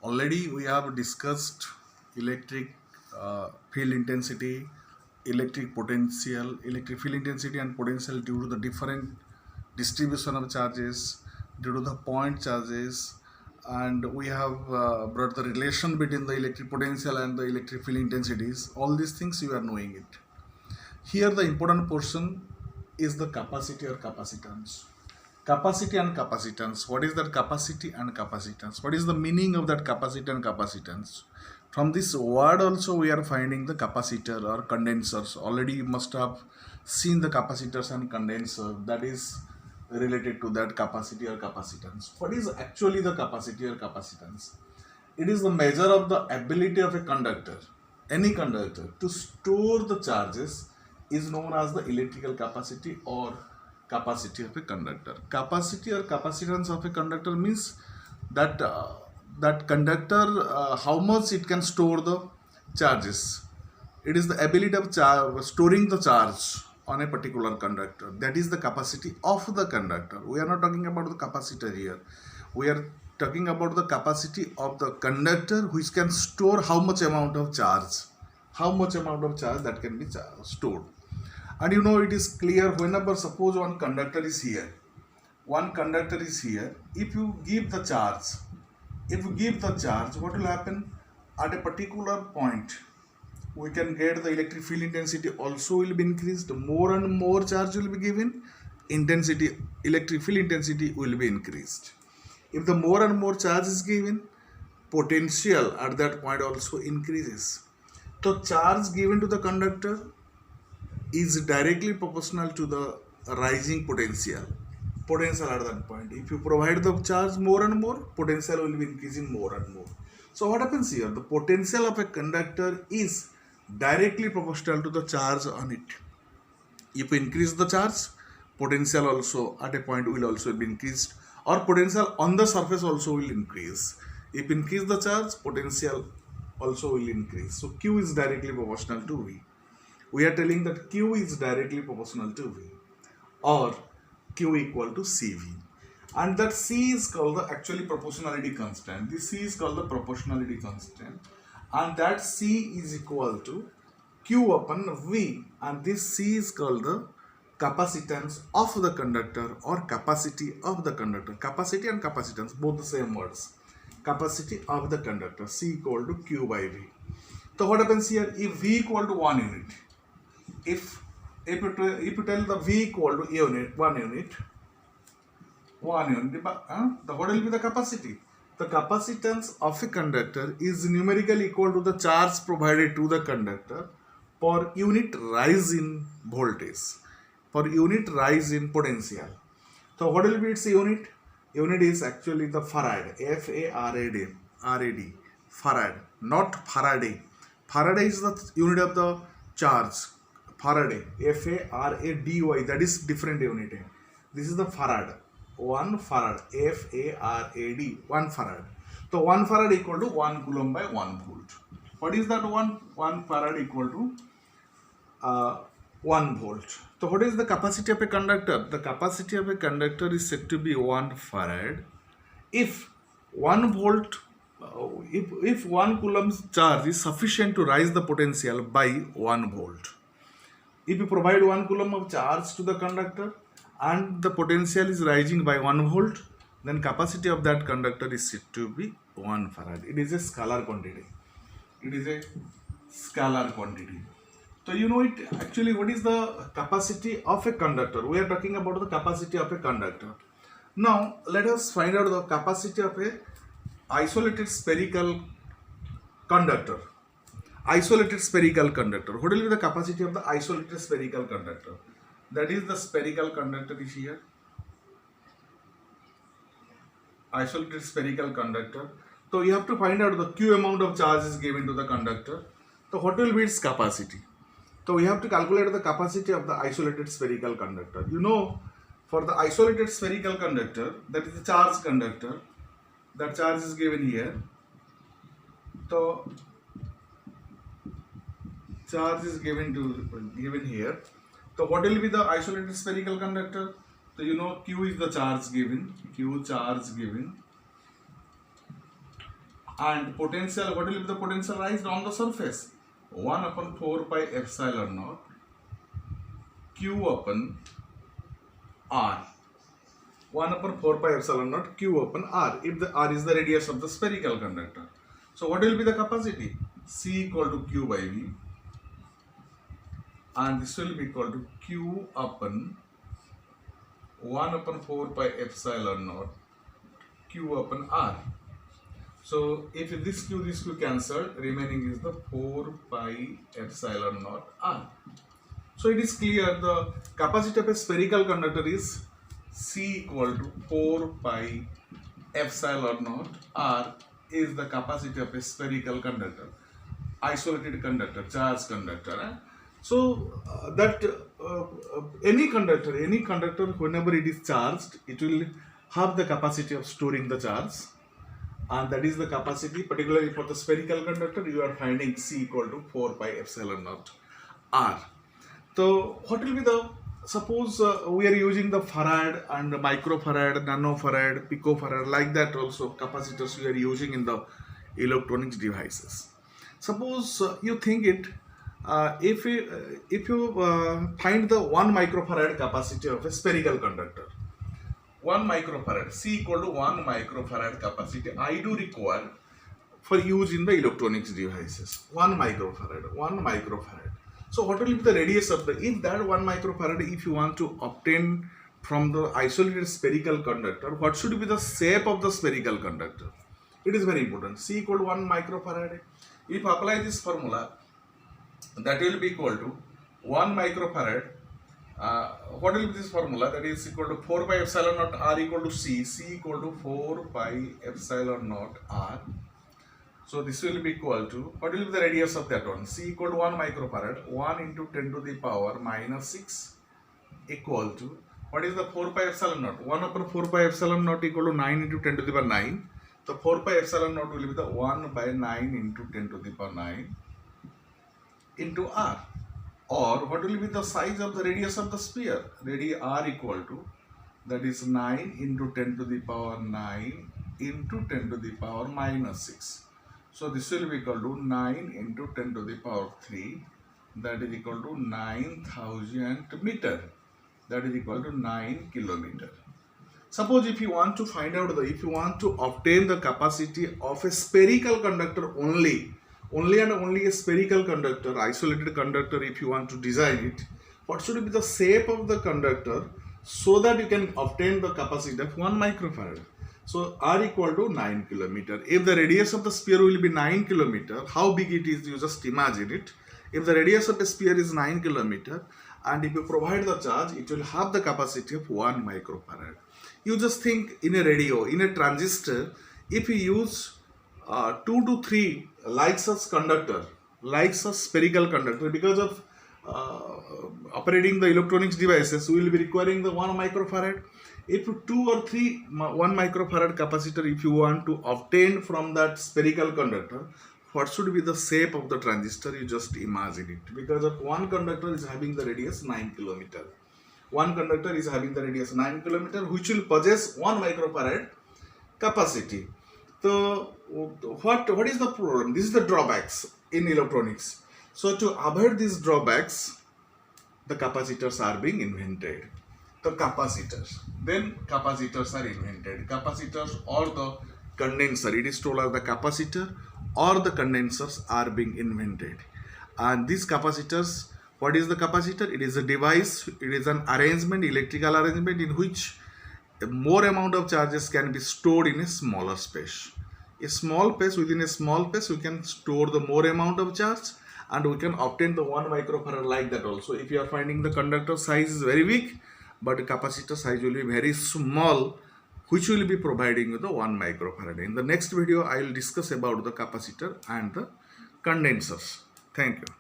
Already we have discussed electric field intensity, electric potential, electric field intensity and potential due to the different distribution of charges, due to the point charges, and we have brought the relation between the electric potential and the electric field intensities. All these things you are knowing it. Here the important portion is the capacity or capacitance. Capacity and capacitance. What is that capacity and capacitance? What is the meaning of that capacity and capacitance? From this word also we are finding the capacitor or condensers. Already you must have seen the capacitors and condenser, that is related to that capacity or capacitance. What is actually the capacity or capacitance? It is the measure of the ability of a conductor, any conductor, to store the charges is known as the electrical capacity or capacity of a conductor. Capacity or capacitance of a conductor means that that conductor how much it can store the charges. It is the ability of storing the charge on a particular conductor. That is the capacity of the conductor. We are not talking about the capacitor here. We are talking about the capacity of the conductor which can store how much amount of charge. How much amount of charge that can be stored. And you know it is clear whenever suppose one conductor is here. One conductor is here. If you give the charge, what will happen? At a particular point, we can get the electric field intensity also will be increased. More and more charge will be given. Intensity, electric field intensity will be increased. If the more and more charge is given, potential at that point also increases. So charge given to the conductor is directly proportional to the rising potential at that point. If you provide the charge more and more, potential will be increasing more and more. So what happens here? The potential of a conductor is directly proportional to the charge on it. If you increase the charge, potential also at a point will also be increased, or potential on the surface also will increase. If increase the charge, potential also will increase. So Q is directly proportional to V. We are telling that Q is directly proportional to V, or Q equal to CV. And that C is called the actually proportionality constant. This C is called the proportionality constant. And that C is equal to Q upon V. And this C is called the capacitance of the conductor or capacity of the conductor. Capacity and capacitance, both the same words. Capacity of the conductor, C equal to Q by V. So what happens here? If V equal to 1 unit, if you tell the V equal to unit, 1 unit, what will be the capacity? The capacitance of a conductor is numerically equal to the charge provided to the conductor per unit rise in voltage, per unit rise in potential. So what will be its unit? Unit is actually the farad, F-A-R-A-D, farad, not Faraday. Faraday is the unit of the charge. Faraday, F-A-R-A-D-Y, that is different unit. This is the farad, 1 farad, F-A-R-A-D, 1 farad. So 1 farad equal to 1 coulomb by 1 volt. What is that 1 farad equal to 1 volt. So what is the capacity of a conductor? The capacity of a conductor is said to be 1 farad if 1 volt, if 1 coulomb's charge is sufficient to rise the potential by 1 volt. If you provide 1 coulomb of charge to the conductor and the potential is rising by 1 volt, then capacity of that conductor is said to be 1 farad. It is a scalar quantity. It is a scalar quantity. So you know it actually what is the capacity of a conductor. We are talking about the capacity of a conductor. Now let us find out the capacity of a isolated spherical conductor. Isolated spherical conductor. What will be the capacity of the isolated spherical conductor? That is the spherical conductor is here. Isolated spherical conductor. So you have to find out the Q amount of charge is given to the conductor. So what will be its capacity? So we have to calculate the capacity of the isolated spherical conductor. You know, for the isolated spherical conductor, that is the charge conductor, that charge is given here. So charge is given here. So what will be the isolated spherical conductor? So you know Q is the charge given, Q charge given, And potential, what will be the potential rise on the surface? 1 upon 4 pi epsilon naught q upon r. 1 upon 4 pi epsilon naught q upon r, if the r is the radius of the spherical conductor. So what will be the capacity? C equal to q by v, and this will be equal to q upon 1 upon 4 pi epsilon naught q upon r. So if this q cancelled, remaining is the 4 pi epsilon naught r. So it is clear the capacity of a spherical conductor is C equal to 4 pi epsilon naught r is the capacity of a spherical conductor, isolated conductor, charged conductor. So any conductor, whenever it is charged, it will have the capacity of storing the charge, and that is the capacity. Particularly for the spherical conductor, you are finding C equal to 4 pi epsilon naught r. So what will be the, suppose we are using the farad and the microfarad, nanofarad, picofarad, like that also capacitors we are using in the electronics devices. Suppose you think it, if you find the 1 microfarad capacity of a spherical conductor, 1 microfarad, C equal to 1 microfarad capacity I do require for use in the electronics devices. 1 microfarad. So what will be the radius of the, if that 1 microfarad, if you want to obtain from the isolated spherical conductor, what should be the shape of the spherical conductor? It is very important. C equal to 1 microfarad. If apply this formula, that will be equal to 1 microfarad. What will be this formula? That is equal to 4 pi epsilon naught r equal to C. C equal to 4 pi epsilon naught r. So this will be equal to, what will be the radius of that one? C equal to 1 microfarad, 1 into 10 to the power minus 6 equal to, what is the 4 pi epsilon naught? 1 upon 4 pi epsilon naught equal to 9 into 10 to the power 9. So 4 pi epsilon naught will be the 1 by 9 into 10 to the power 9 into r. Or what will be the size of the radius of the sphere? Radius r equal to, that is 9 into 10 to the power 9 into 10 to the power minus 6. So this will be equal to 9 into 10 to the power 3, that is equal to 9,000 meter, that is equal to 9 kilometer. Suppose if you want to find out if you want to obtain the capacity of a spherical conductor only and only a spherical conductor, isolated conductor, if you want to design it, what should be the shape of the conductor so that you can obtain the capacity of 1 microfarad? So r equal to 9 kilometer. If the radius of the sphere will be 9 kilometer, how big it is, you just imagine it. If the radius of the sphere is 9 kilometer and if you provide the charge, it will have the capacity of 1 microfarad. You just think in a radio, in a transistor, if you use 2 to 3 like such conductor, like such spherical conductor, because of operating the electronics devices, we will be requiring the 1 microfarad. If 2 or 3 1 microfarad capacitor, if you want to obtain from that spherical conductor, what should be the shape of the transistor? You just imagine it. Because of one conductor is having the radius 9 kilometer. One conductor is having the radius 9 kilometer, which will possess 1 microfarad capacity. So what is the problem? This is the drawbacks in electronics. So to avoid these drawbacks, the capacitors are being invented. The capacitors. Then capacitors are invented. Capacitors or the condenser. It is told as the capacitor or the condensers are being invented. And these capacitors, what is the capacitor? It is a device, it is an arrangement, electrical arrangement in which a more amount of charges can be stored in a smaller space. A small space, within a small space, we can store the more amount of charge and we can obtain the 1 microfarad like that also. If you are finding the conductor size is very big, but the capacitor size will be very small, which will be providing you the 1 microfarad. In the next video, I will discuss about the capacitor and the condensers. Thank you.